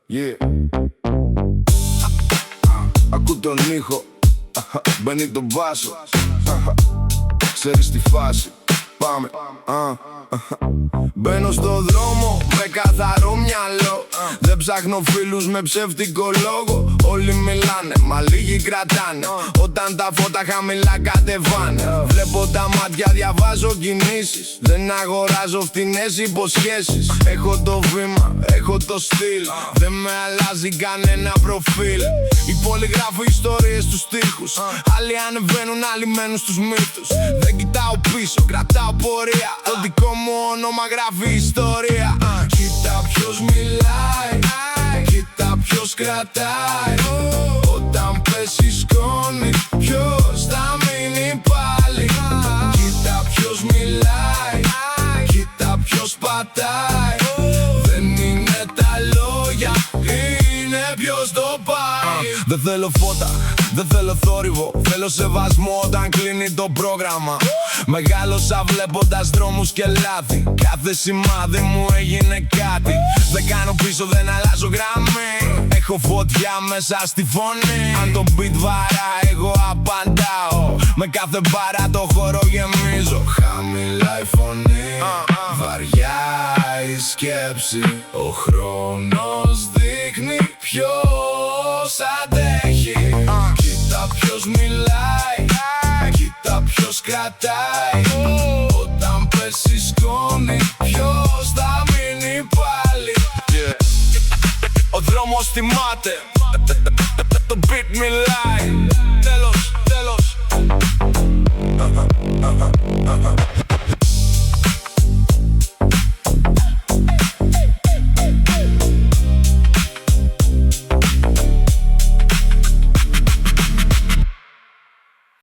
Yeah. Ακού τον ήχο, μπαίνει τον μπάσο. Ξέρεις τη φάση, πάμε. Μπαίνω στο δρόμο με καθαρό μυαλό. Δεν ψάχνω φίλους με ψεύτικο λόγο. Όλοι μιλάνε, μα λίγοι κρατάνε. Όταν τα φώτα χαμηλά κατεβάνε. Βλέπω τα μάτια, διαβάζω κινήσεις. Δεν αγοράζω φτηνές υποσχέσεις. Έχω το βήμα, έχω το στυλ. Δεν με αλλάζει κανένα προφίλ. Οι πόλοι γράφουν ιστορίες στους στίχους. Άλλοι ανεβαίνουν, άλλοι μένουν στους μύθους. Δεν κοιτάω πίσω, κρατάω πορεία. Το δικό μου όνομα γράφει ιστορία. Κοίτα ποιος μιλάει, κοίτα ποιος κρατάει. Όταν πέσει σκόνη, ποιος θα μείνει πάλι. Κοίτα ποιος μιλάει, κοίτα ποιος πατάει. Δεν είναι τα λόγια, είναι ποιος το πάει. Δεν θέλω φώτα, δεν θέλω θόρυβο. Θέλω σεβασμό όταν κλείνει το πρόγραμμα. Μεγάλωσα βλέποντας δρόμους και λάθη. Κάθε σημάδι μου έγινε κάτι. Δεν κάνω πίσω, δεν αλλάζω γραμμή. Έχω φωτιά μέσα στη φωνή. Αν το beat βαρά, εγώ απαντάω. Με κάθε μπάρα το χώρο γεμίζω. Χαμηλά η φωνή, βαριά η σκέψη. Ο χρόνος δείχνει ποιος αντέχει. Κοίτα ποιος μιλάει, κοίτα ποιος κρατάει. Όταν πέσει σκόνη, ποιος θα μείνει πάλι. Ο δρόμος θυμάται, το beat μιλάει. Τέλος, τέλος.